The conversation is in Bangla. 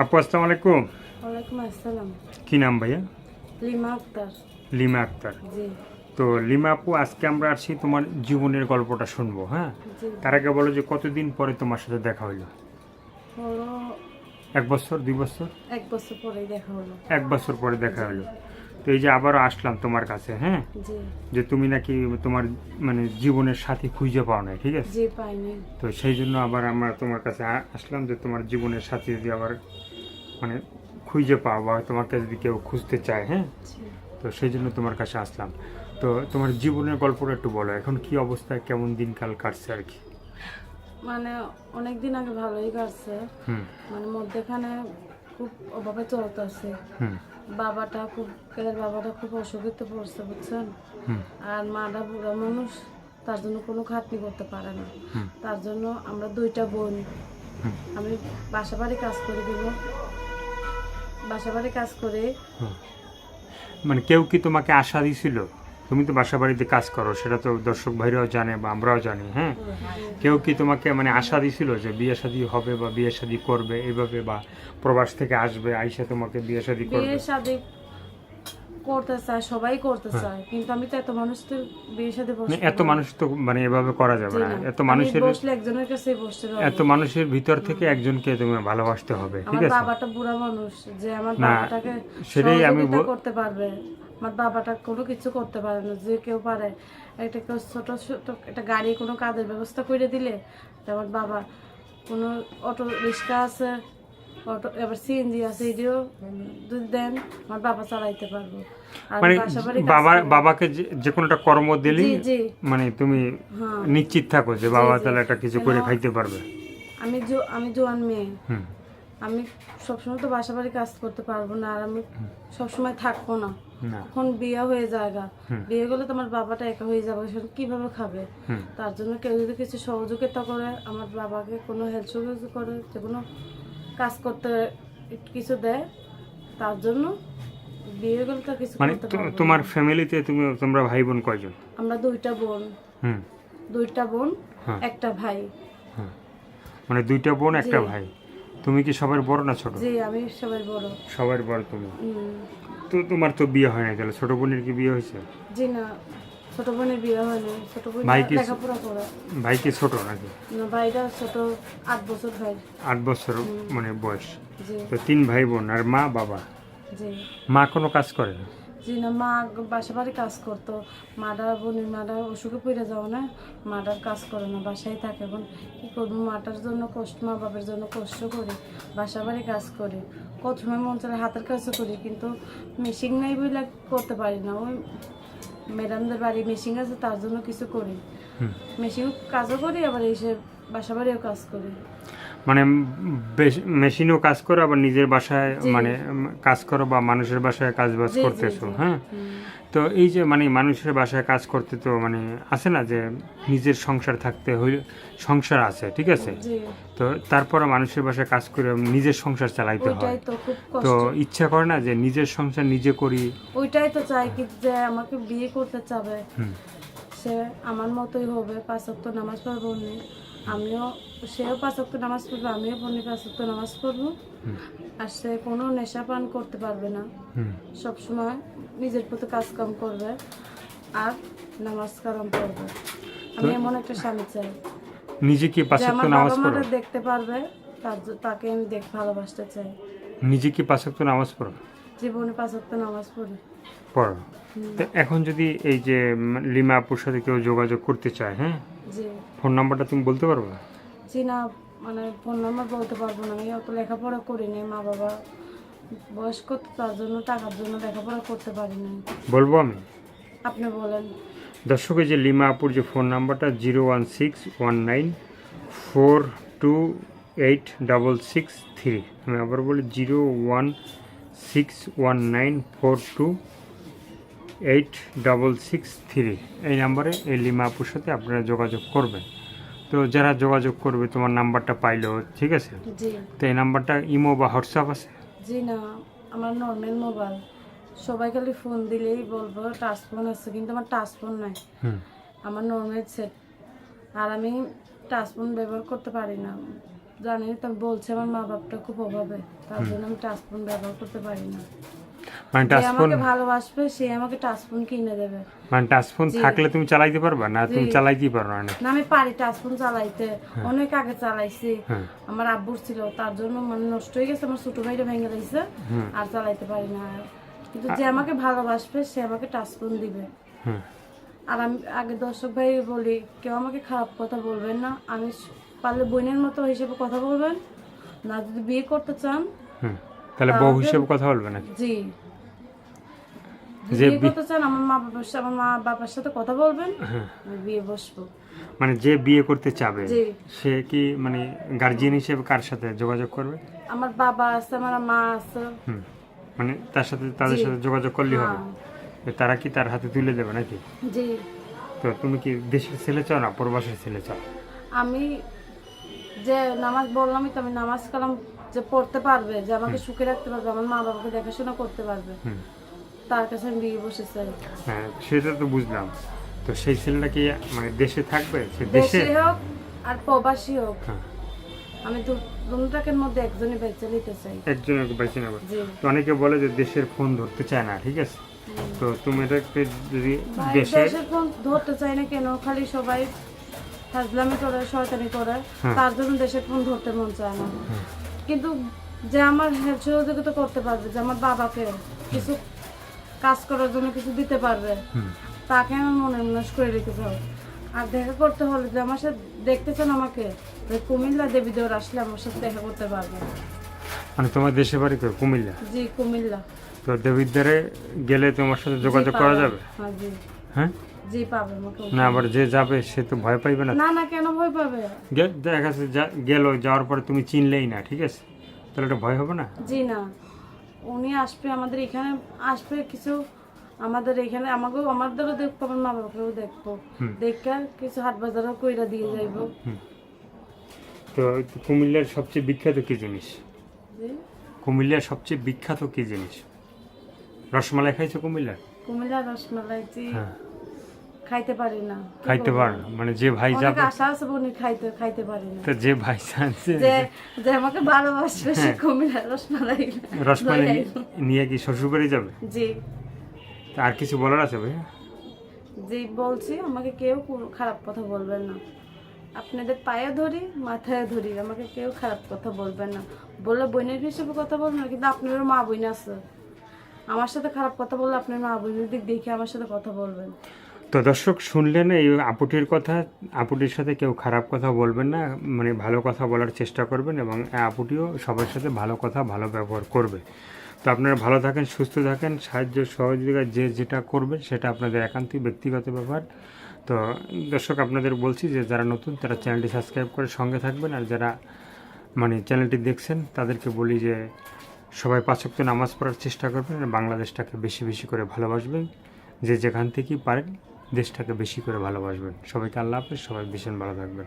আপু আসসালামু আলাইকুম। ওয়ালাইকুম আসসালাম। কি নাম ভাইয়া? লিমা আক্তার। লিমা আক্তার। জি। তো লিমা আপু, আজকে আমরা আসছি তোমার জীবনের গল্পটা শুনবো। হ্যাঁ, জি তার জি। আগে বলো যে কতদিন পরে তোমার সাথে দেখা হইলো? হলো 1 বছর, 2 বছর? 1 বছর পরেই দেখা হলো। 1 বছর পরে দেখা জি হলো। তো এই যে আবারও আসলাম তোমার কাছে, হ্যাঁ, জি। যে তুমি নাকি তোমার মানে জীবনের সাথী খুঁজে পাও নাই, ঠিক আছে? জি পাইনি। তো সেই জন্য আবার আমরা তোমার কাছে আসলাম যে তোমার জীবনের সাথী যদি আবার মানে খুঁজে পাও বা তোমাকে যদি কেউ খুঁজতে চায়, হ্যাঁ, জি। তো সেই জন্য তোমার কাছে আসলাম। তো তোমার জীবনের গল্পটা একটু বলো, এখন কি অবস্থায়, কেমন দিনকাল কাটছে আর কি? মানে অনেক দিন আগে ভালোই কাটছে। হুম মানে মধ্যেখানে খুব অভাবে চলতেছে। হুম বাবাটা খুব অসুখে পড়ছে বুঝছেন। হুম আর মাটা বুড়া মানুষ, তার জন্য কোনো খাটনি করতে পারে না। হুম তার জন্য আমরা দুইটা বোন, হুম আমি বাসা বাড়ি কাজ করে দিব, বাসা বাড়ি কাজ করে। হুম। মানে কেউ কি তোমাকে আশা দিছিল? তুমি তো বাসা বাড়িতে কাজ করো, সেটা তো দর্শক ভাইরাও জানে বা আমরাও জানি, হ্যাঁ। কেউ কি তোমাকে মানে আশা দিছিল যে বিয়ে শাদী হবে বা বিয়ে শাদী করবে এইভাবে, বা প্রবাস থেকে আসবে আইসা তোমাকে বিয়ে শাদী করবে? বিয়ে শাদী করতে চায়, সবাই করতে হ্যাঁ, চায়, কিন্তু আমি তো এত মানুষ তো বিয়ের সাথে মানে বসবো এত না। মানুষ তো মানে এভাবে করা যাবে জি না। না, এত আমি মানুষের, বসলে একজনের কাছেই বসতে এত পারবো। মানুষের ভিতর থেকে একজনকে তুমি ভালোবাসতে হবে, ঠিক আমার আছে? বাবাটা বুড়া মানুষ, যে আমার না, বাবাটাকে সেটাই আমি সহযোগিতা করতে পারবে। আমার বাবাটা কোনো কিছু করতে পারে না, যে কেউ পারে। কেউ ছোট ছোট একটা গাড়ি, কোনো কাজের ব্যবস্থা করে দিলে, তো আমার বাবা, কোনো অটো রিক্সা আছে, অটো এবার সিএনজি আছে, এটিও যদি দেন আমার বাবা চালাইতে পারবো। আর আমি মানে বাসা বাড়ি কাজ বাবা করি। বাবাকে যে কোনো একটা কর্ম জি দিলেই জি। মানে তুমি হ্যাঁ। নিশ্চিত থাকো যে জি বাবা জি। তাহলে একটা কিছু কেন করে খাইতে পারবে। আমি জোয়ান মেয়ে, হুম আমি সবসময় তো বাসা বাড়ি কাজ করতে পারবো না, আর আমি সবসময় থাকবো না। না কখন বিয়ে হয়ে যায়গা, হুম বিয়ে করলে তো আমার বাবাটা একা হয়ে যাবে, সে কিভাবে খাবে। হুম তার জন্য কেউ যদি কিছু সহযোগিতা করে, আমার বাবাকে কোনো হেল্প সহযোগিতা করে, যে কোনো কাজ করতে কিছু দেয়, তার জন্য বিয়ে করলে তো কিছু মানে করতে পারবো না। তোমার ফ্যামিলিতে তোমরা ভাই বোন কয়জন? আমরা দুইটা বোন, হুম দুইটা বোন, হ্যাঁ একটা ভাই। হ্যাঁ, মানে দুইটা বোন জি একটা ভাই। তুমি কি সবার বড় না ছোট? জি, আমি সবাই বড়। সবার বড় তুমি। উম, তো তোমার তো বিয়ে হয় না, তাহলে ছোট বোনের কি বিয়ে হয়েছে? জি না, ছোট বোনের বিয়ে হয়নি, ছোট বোন ভাই কি লেখাপড়া করে। ভাই কি ছোট নাকি? না, ভাইটা ছোট, 8 বছর ভাই। 8 বছর মানে বয়স। জি তো 3 ভাই বোন আর মা বাবা। জি। মা কোনো কাজ করে না? জি না, মা বাসা বাড়ি কাজ করতো। মাটা অসুখে পড়ে যাও না, মাটার কাজ করে না, বাসায় থাকে। এখন কি করবো, মাটার জন্য কষ্ট, মা বাবার জন্য কষ্ট করি, বাসা বাড়ি কাজ করি। কত সময় মন চায় হাতের কাজও করি, কিন্তু মেশিন নাই বলে করতে পারি না। ওই ম্যাডামদের বাড়ি মেশিন আছে, তার জন্য কিছু করি। হুম। মেশিন কাজও করি, আবার এসে বাসা বাড়িও কাজ করি। মানে মেশিনও কাজ করো, আবার নিজের বাসায় জি মানে কাজ করো, বা মানুষের বাসায় কাজ বাজ জি জি করতেছো, জি। হ্যাঁ। হুম। তো এই যে মানে মানুষের বাসায় কাজ করতে তো মানে আছে না যে নিজের সংসার থাকতে হইলে, সংসার আছে, ঠিক আছে। জি, তো তারপরে মানুষের বাসায় কাজ করে নিজের সংসার চালাইতে হয়। ওইটাই তো খুব তো কষ্ট। ইচ্ছা করে না যে নিজের সংসার নিজে করি? ওইটাই তো চাই, কি যে আমাকে বিয়ে করতে চাবে, হুম সে আমার মতোই হবে, 5 ওয়াক্ত নামাজ পড়বো উনি, আমিও, সেও 5 ওয়াক্ত নামাজ পড়বে, আমিও 5 ওয়াক্ত নামাজ পড়বো। হুম আর সে কোনো নেশা পান করতে পারবে না, হুম। সবসময় নিজের প্রতি কাজ কাম করবে আর নামাজ কালাম পড়বে। তো আমি এমন একটা স্বামী চাই, নিজে কি পাঁচ যে ওয়াক্ত আমার নামাজ বাবা পড়ো? মাটা দেখতে পারবে, তাকে আমি ভালোবাসতে চাই। নিজে কি 5 ওয়াক্ত নামাজ পড়ো? জীবনে 5 ওয়াক্ত নামাজ পড়ি। পড়ো। হুম। তো এখন যদি এই যে লিমা আপুর সাথে কেউ যোগাযোগ করতে চায়, হ্যাঁ, জি ফোন নাম্বারটা তুমি বলতে পারবে? জি না, মানে ফোন নাম্বার বলতে পারবো না, আমি অত লেখাপড়া করিনি, মা বাবা বয়স্ক তো, তার জন্য টাকার জন্য লেখাপড়া করতে পারিনি। বলবো আমি? আপনি বলেন। দর্শকের যে লিমা আপুর যে ফোন নাম্বারটা 01619428663। আমি আবার বলি 01619428663। এই নাম্বারে এই লিমা আপুর সাথে আপনারা যোগাযোগ করবেন। তো যারা যোগাযোগ করবে তোমার নাম্বারটা পাইলো, ঠিক আছে। জি তো এই নাম্বারটা ইমো বা হোয়াটসঅ্যাপ আছে? জি না, আমার নর্মাল মোবাইল, সবাই খালি ফোন দিলেই বলবো টাচ ফোন আছে, কিন্তু আমার টাচ ফোন নাই, হুম আমার নর্মাল সেট। আর আমি টাচ ফোন ব্যবহার করতে পারি না, জানেন তো, আমি বলছি আমার মা বাপটা খুব অভাবে, তার জন্য আমি টাচফোন ব্যবহার করতে পারি না। মানে যে টাচফোন, আমাকে ভালোবাসবে সে আমাকে টাচফোন কিনে দেবে। মানে টাচফোন থাকলে তুমি চালাইতে পারবা না? তুমি জি। চালাইতেই পারো না? না আমি পারি টাচফোন চালাইতে, অনেক আগে চালাইছি। হ্যাঁ। আমার আব্বুর ছিল, তার জন্য মানে নষ্ট হয়ে গেছে, আমার ছোট ভাইটা ভেঙে দিয়েছে, আর চালাইতে পারি না। কিন্তু যে আমাকে ভালোবাসবে সে আমাকে টাচফোন দিবে। হুম। আর আমি আগে দর্শক ভাই বলি, কেউ আমাকে খারাপ কথা বলবেন না, আমি পারলে বোনের মতো হিসেবে কথা বলবেন না। যদি বিয়ে করতে চান হুম। তাহলে বউ হিসেবে কথা বলবে নাকি? জি, যদি যে বিয়ে করতে চান আমার মা বাবার সাথে কথা বলবেন, আমি বিয়ে বসবো। মানে যে বিয়ে করতে চাবে জি। সে কি মানে গার্জিয়ান হিসেবে কার সাথে যোগাযোগ করবে? আমার বাবা আছে, আমার মা আছে। হুম। মানে তার সাথে, তাদের জি। সাথে যোগাযোগ করলেই হবে? হ্যাঁ। তো তারা কি তার হাতে তুলে দেবে নাকি? জি। তো তুমি কি দেশের ছেলে চাও না প্রবাসের ছেলে চাও? আমি যে নামাজ বললামই তো, আমি নামাজ কালাম যে পড়তে পারবে, যে আমাকে সুখে রাখতে পারবে, আমার মা বাবাকে দেখাশোনা করতে পারবে, হুম। তার কাছে আমি বিয়ে বসে চাই। হ্যাঁ, সেটা তো বুঝলাম। তো সেই ছেলেটা কি মানে দেশে থাকবে? সে দেশে? দেশে হোক আর প্রবাসী হোক, হ্যাঁ। আমি দুটাকের মধ্যে একজনই বেছে নিতে চাই। একজনের বেছে নেবে। জি। তো অনেকে বলে যে দেশের ফোন ধরতে চায় না, ঠিক আছে? তো তুমি এটাকে যদি ভাই, দেশে, দেশের ফোন ধরতে চাই না কেন, খালি সবাই ফাজলামি করে, শয়তানি করে, তার জন্য দেশের ফোন ধরতে মন চায় না। কিন্তু যে আমার হেল্প সহযোগিতা করতে পারবে, যে আমার বাবাকে কিছু কাজ করার জন্য কিছু দিতে পারবে, তাকে আমার মনের মনস করে রেখে যাও। আর দেখা করতে হলে যে আমার সাথে দেখতে চান আমাকে, ওই কুমিল্লা দেবীদেওর আসলে আমার সাথে দেখা করতে পারবে। মানে তোমার দেশে বাড়ি তো কুমিল্লা, জি, কুমিল্লা। তো দেবিদ্বারে গেলে তোমার সাথে যোগাযোগ জি, করা পাবে। যাবে? হ্যাঁ, জি। হ্যাঁ। জি, পাবে আমাকে। না আবার যে যাবে সে তো ভয় পাইবে না? না না, কেন ভয় পাবে? দেখা গেছে গেল, যাওয়ার পরে তুমি চিনলেই না, ঠিক আছে, তাহলে একটা ভয় হবে না? জি না, উনি আসবে আমাদের এখানে, আসবে কিছু আমাদের এখানে, আমাদেরও দেখবো, আমার মা বাবাকেও দেখবো, দেখে কিছু হাট বাজারও কইরা দিয়ে যাইবো। তো কুমিল্লার সবচেয়ে বিখ্যাত কি জিনিস? জি। কুমিল্লার সবচেয়ে বিখ্যাত কি জিনিস? রসমালাই খাইছো কুমিল্লার? কুমিল্লার রসমালাই জি হ্যাঁ। খাইতে পারি না। কি খাইতে করবো? পারো না? মানে যে ভাই অনেক যাবে, আশা আছে বনি, খাইতে পারি না। তো যে ভাই জানছে যে যে আমাকে ভালোবাসবে সে কুমিল্লার রসমালাই রসমালাই লইয়া আইবো। নিয়ে কি শ্বশুর বাড়ি যাবে? জি। তা আর কিছু বলার আছে ভাইয়া? জি, বলছি আমাকে কেউ কোনো খারাপ কথা বলবেন না। আপনাদের পায়ে ধরি, মাথায় ধরি, আমাকে কেউ খারাপ কথা বলবেন না। বললে বোনের হিসেবে কথা বলবেন না, কিন্তু আপনারও মা বোন আছে। আমার সাথে খারাপ কথা বললে আপনার মা বোনের দিক দেখে আমার সাথে কথা বলবেন। তো দর্শক শুনলেন এই আপুটির কথা। আপুটির সাথে কেউ খারাপ কথা বলবেন না, মানে ভালো কথা বলার চেষ্টা করবেন, এবং আপুটিও সবার সাথে ভালো কথা ভালো ব্যবহার করবে। তো আপনারা ভালো থাকেন, সুস্থ থাকেন, সাহায্য সহযোগিতা যে যেটা করবেন সেটা আপনাদের একান্তই ব্যক্তিগত ব্যাপার। তো দর্শক আপনাদের বলছি যে যারা নতুন তারা চ্যানেলটি সাবস্ক্রাইব করে সঙ্গে থাকবেন, আর যারা মানে চ্যানেলটি দেখছেন তাদেরকে বলি যে সবাই 5 ওয়াক্ত নামাজ পড়ার চেষ্টা করবেন, আর বাংলাদেশটাকে বেশি বেশি করে ভালোবাসবেন, যে যেখান থেকেই পারেন দেশটাকে বেশি করে ভালোবাসবেন। সবাইকে আল্লাহ হাফেজ, সবাই ভীষণ ভালো থাকবেন।